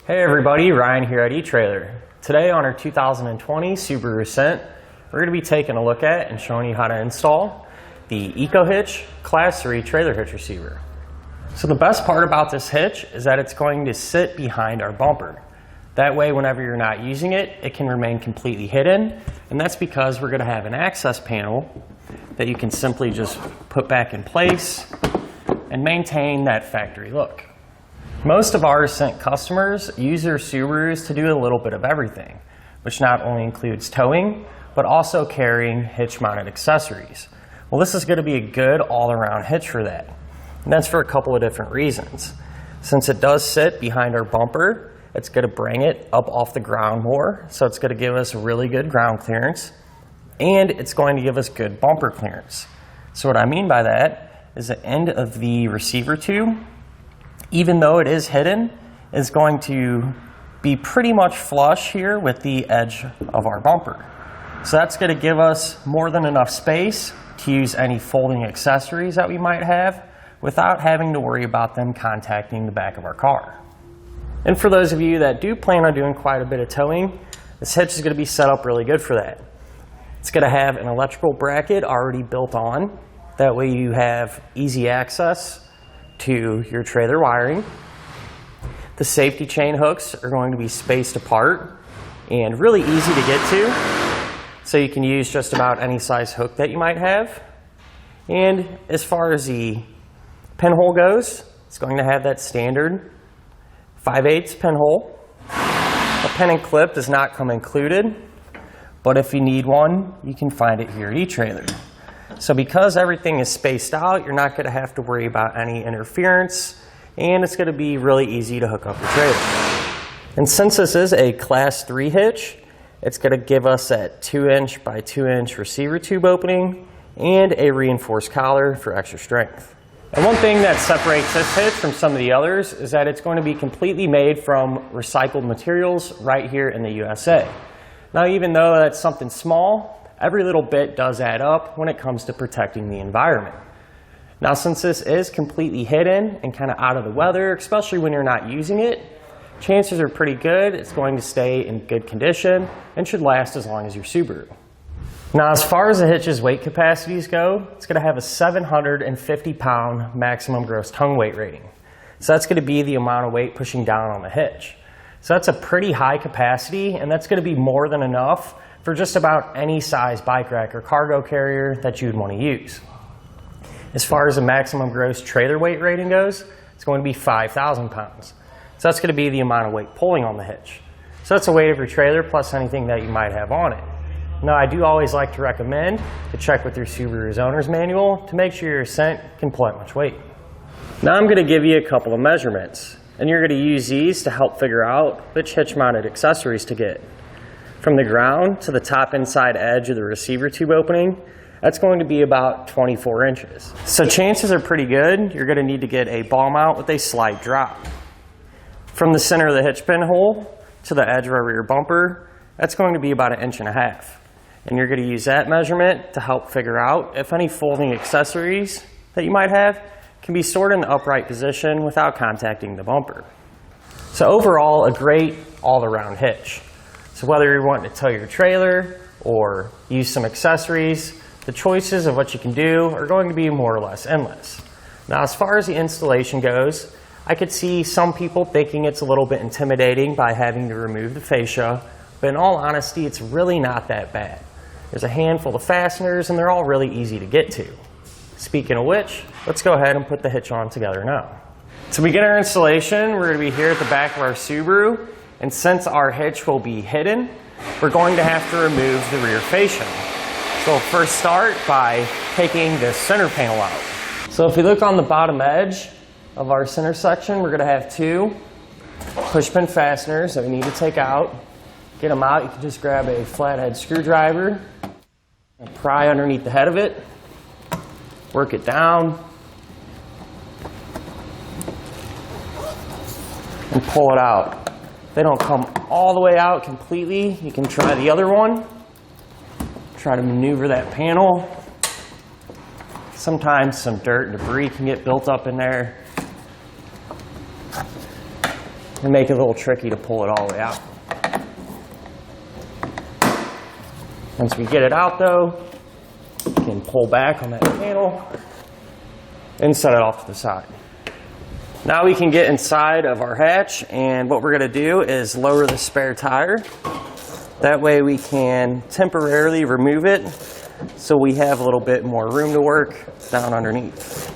Hey everybody, Ryan here at eTrailer. Today on our 2020 Subaru Ascent, we're going to be taking a look at and showing you how to install the EcoHitch Class 3 trailer hitch receiver. So the best part about this hitch is that it's going to sit behind our bumper. That way whenever you're not using it, it can remain completely hidden, and that's because we're going to have an access panel that you can simply just put back in place and maintain that factory look. Most of our Ascent customers use their Subarus to do a little bit of everything, which not only includes towing, but also carrying hitch-mounted accessories. Well, this is going to be a good all-around hitch for that. And that's for a couple of different reasons. Since it does sit behind our bumper, it's going to bring it up off the ground more, so it's going to give us really good ground clearance, and it's going to give us good bumper clearance. So what I mean by that is the end of the receiver tube, even though it is hidden, is going to be pretty much flush here with the edge of our bumper. So that's going to give us more than enough space to use any folding accessories that we might have without having to worry about them contacting the back of our car. And for those of you that do plan on doing quite a bit of towing, this hitch is going to be set up really good for that. It's going to have an electrical bracket already built on. That way you have easy access to your trailer wiring. The safety chain hooks are going to be spaced apart and really easy to get to, so you can use just about any size hook that you might have. And as far as the pinhole goes, it's going to have that standard 5/8 pinhole. A pin and clip does not come included, but if you need one, you can find it here at eTrailer. So because everything is spaced out, you're not going to have to worry about any interference, and it's going to be really easy to hook up your trailer. And since this is a Class 3 hitch, it's going to give us that 2" by 2" receiver tube opening and a reinforced collar for extra strength. And one thing that separates this hitch from some of the others is that it's going to be completely made from recycled materials right here in the USA. Now, even though that's something small, every little bit does add up when it comes to protecting the environment. Now, since this is completely hidden and kind of out of the weather, especially when you're not using it, chances are pretty good it's going to stay in good condition and should last as long as your Subaru. Now, as far as the hitch's weight capacities go, it's going to have a 750-pound maximum gross tongue weight rating. So that's going to be the amount of weight pushing down on the hitch. So that's a pretty high capacity, and that's going to be more than enough for just about any size bike rack or cargo carrier that you'd want to use. As far as the maximum gross trailer weight rating goes, it's going to be 5,000 pounds. So that's going to be the amount of weight pulling on the hitch. So that's the weight of your trailer plus anything that you might have on it. Now, I do always like to recommend to check with your Subaru's owner's manual to make sure your Ascent can pull that much weight. Now I'm going to give you a couple of measurements, and you're going to use these to help figure out which hitch-mounted accessories to get. From the ground to the top inside edge of the receiver tube opening, that's going to be about 24 inches. So chances are pretty good you're going to need to get a ball mount with a slight drop. From the center of the hitch pin hole to the edge of our rear bumper, that's going to be about 1.5 inches. And you're going to use that measurement to help figure out if any folding accessories that you might have can be stored in the upright position without contacting the bumper. So overall, a great all-around hitch. So whether you're wanting to tow your trailer or use some accessories, the choices of what you can do are going to be more or less endless. Now, as far as the installation goes, I could see some people thinking it's a little bit intimidating by having to remove the fascia, but in all honesty, it's really not that bad. There's a handful of fasteners, and they're all really easy to get to. Speaking of which, let's go ahead and put the hitch on together now. To begin our installation, we're going to be here at the back of our Subaru. And since our hitch will be hidden, we're going to have to remove the rear fascia. So we'll first start by taking the center panel out. So if you look on the bottom edge of our center section, we're going to have 2 push pin fasteners that we need to take out. Get them out, you can just grab a flathead screwdriver and pry underneath the head of it, work it down, and pull it out. They don't come all the way out completely. You can try the other one. Try to maneuver that panel. Sometimes some dirt and debris can get built up in there. and make it a little tricky to pull it all the way out. Once we get it out though, we can pull back on that panel and set it off to the side. Now we can get inside of our hatch, and what we're going to do is lower the spare tire. That way we can temporarily remove it so we have a little bit more room to work down underneath.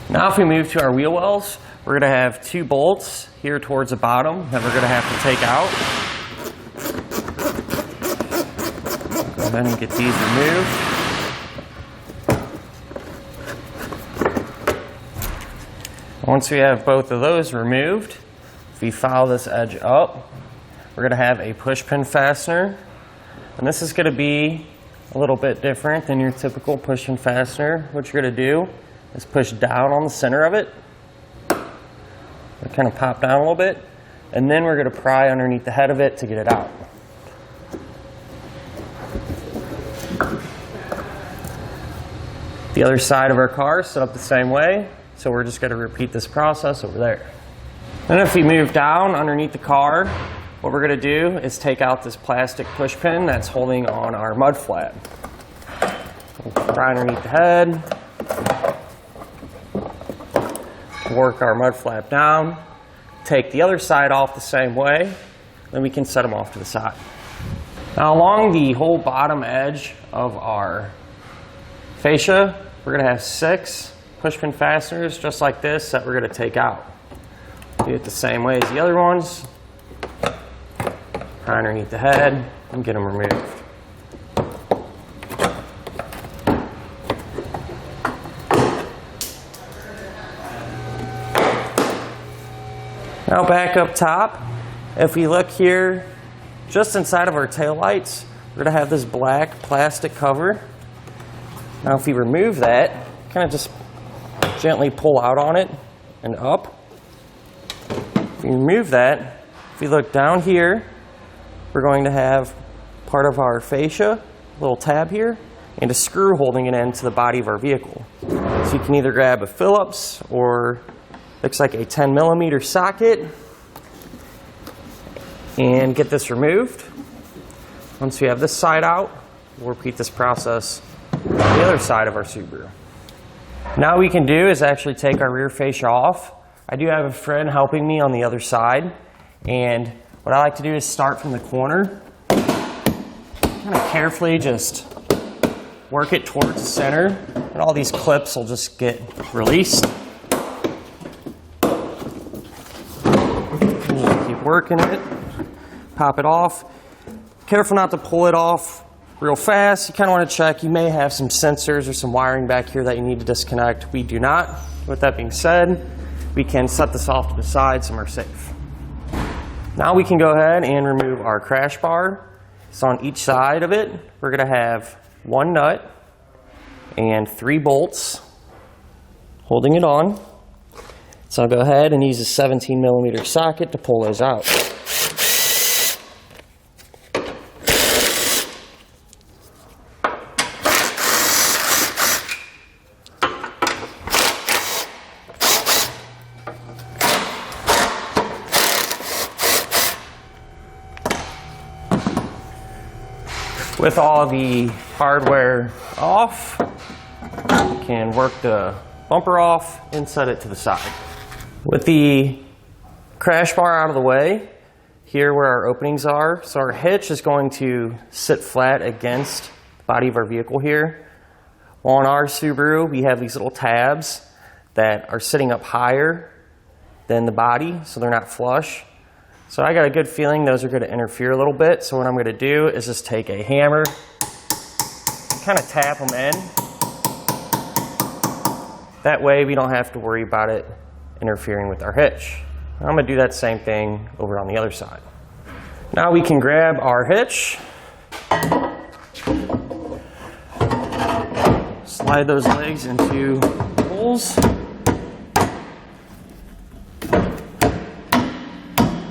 Now if we move to our wheel wells, we're going to have 2 bolts here towards the bottom that we're going to have to take out. Go ahead and get these removed. Once we have both of those removed, if we file this edge up, we're going to have a push pin fastener. And this is going to be a little bit different than your typical push pin fastener. What you're going to do is push down on the center of it. It'll kind of pop down a little bit. And then we're going to pry underneath the head of it to get it out. The other side of our car is set up the same way, so we're just going to repeat this process over there. Then if we move down underneath the car, what we're going to do is take out this plastic push pin that's holding on our mud flap. We'll pry underneath the head, work our mud flap down, take the other side off the same way, then we can set them off to the side. Now along the whole bottom edge of our fascia, we're going to have 6 push pin fasteners just like this that we're going to take out. Do it the same way as the other ones. Pry underneath the head and get them removed. Now back up top, if we look here, just inside of our taillights, we're going to have this black plastic cover. Now if we remove that, kind of just gently pull out on it and up. If we remove that, if we look down here, we're going to have part of our fascia, a little tab here, and a screw holding it into the body of our vehicle. So you can either grab a Phillips or looks like a 10mm socket and get this removed. Once we have this side out, we'll repeat this process on the other side of our Subaru. Now what we can do is actually take our rear fascia off. I do have a friend helping me on the other side, and what I like to do is start from the corner, kind of carefully just work it towards the center, and all these clips will just get released. Working it, pop it off. Careful not to pull it off real fast. You kind of want to check. You may have some sensors or some wiring back here that you need to disconnect. We do not. With that being said, we can set this off to the side so we're safe. Now we can go ahead and remove our crash bar. So on each side of it, we're going to have 1 nut and 3 bolts holding it on. So I'll go ahead and use a 17mm socket to pull those out. With all the hardware off, you can work the bumper off and set it to the side. With the crash bar out of the way, here where our openings are, so our hitch is going to sit flat against the body of our vehicle here. On our Subaru, we have these little tabs that are sitting up higher than the body, so they're not flush. So I got a good feeling those are going to interfere a little bit, so what I'm going to do is just take a hammer, kind of tap them in. That way we don't have to worry about it interfering with our hitch. I'm going to do that same thing over on the other side. Now we can grab our hitch, slide those legs into holes.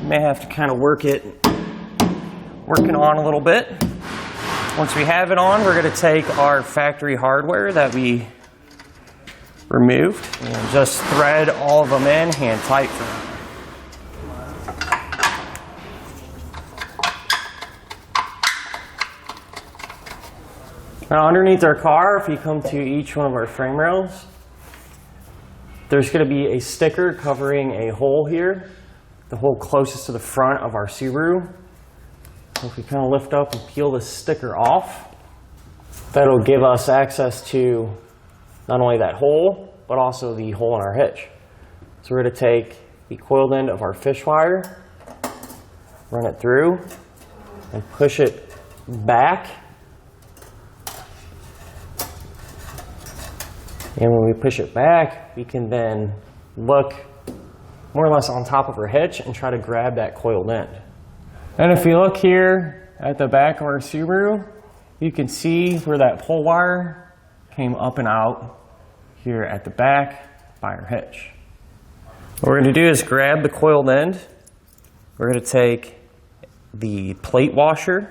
You may have to kind of work it on a little bit. Once we have it on, we're going to take our factory hardware that we removed and just thread all of them in hand tight for them. Now underneath our car, if you come to each one of our frame rails, there's going to be a sticker covering a hole here, the hole closest to the front of our Subaru. So if we kind of lift up and peel this sticker off, that'll give us access to not only that hole, but also the hole in our hitch. So we're going to take the coiled end of our fish wire, run it through, and push it back. And when we push it back, we can then look more or less on top of our hitch and try to grab that coiled end. And if you look here at the back of our Subaru, you can see where that pull wire came up and out here at the back by our hitch. What we're going to do is grab the coiled end. We're going to take the plate washer,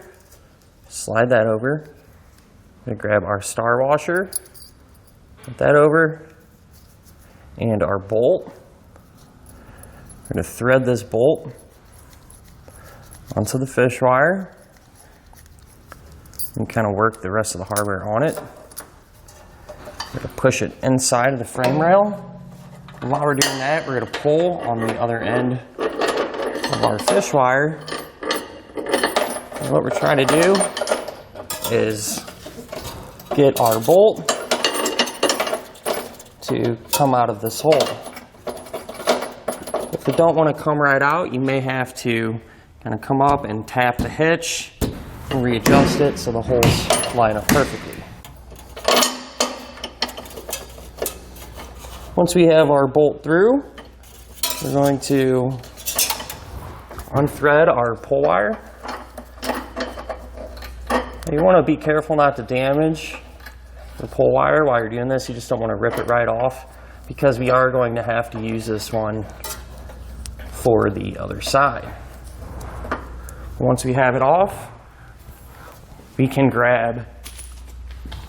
slide that over. We're going to grab our star washer, put that over, and our bolt. We're going to thread this bolt onto the fish wire and kind of work the rest of the hardware on it. We're going to push it inside of the frame rail. And while we're doing that, we're going to pull on the other end of our fish wire. And what we're trying to do is get our bolt to come out of this hole. If you don't want to come right out, you may have to kind of come up and tap the hitch and readjust it so the holes line up perfectly. Once we have our bolt through, we're going to unthread our pull wire. You want to be careful not to damage the pull wire while you're doing this. You just don't want to rip it right off, because we are going to have to use this one for the other side. Once we have it off, we can grab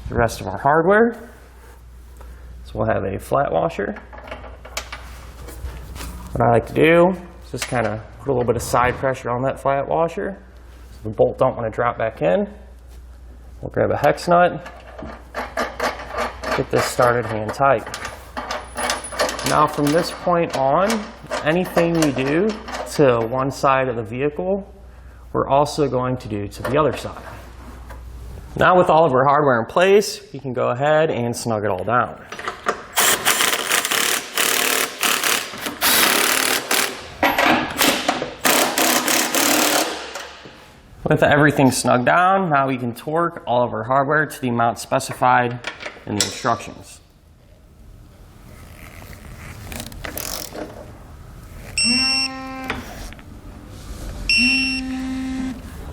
the rest of our hardware. So we'll have a flat washer. What I like to do is just kind of put a little bit of side pressure on that flat washer so the bolt don't want to drop back in. We'll grab a hex nut, get this started hand tight. Now from this point on, anything we do to one side of the vehicle, we're also going to do to the other side. Now with all of our hardware in place, we can go ahead and snug it all down. With everything snugged down, now we can torque all of our hardware to the amount specified in the instructions.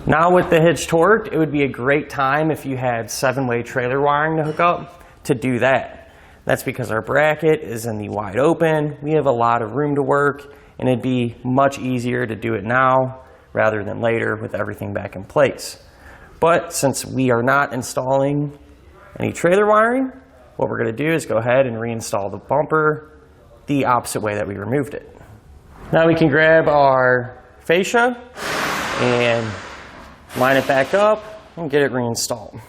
Now with the hitch torqued, it would be a great time if you had 7-way trailer wiring to hook up to do that. That's because our bracket is in the wide open, we have a lot of room to work, and it'd be much easier to do it now rather than later with everything back in place. But since we are not installing any trailer wiring, what we're going to do is go ahead and reinstall the bumper the opposite way that we removed it. Now we can grab our fascia and line it back up and get it reinstalled.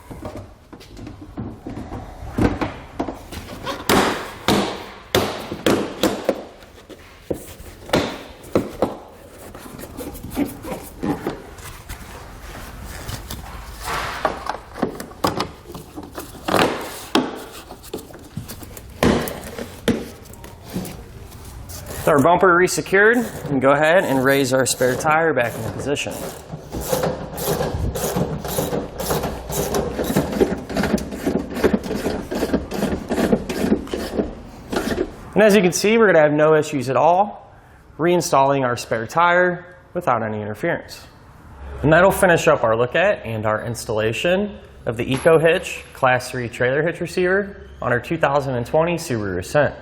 With our bumper resecured, we can go ahead and raise our spare tire back into position. And as you can see, we're going to have no issues at all reinstalling our spare tire without any interference. And that'll finish up our look at and our installation of the EcoHitch Class 3 Trailer Hitch Receiver on our 2020 Subaru Ascent.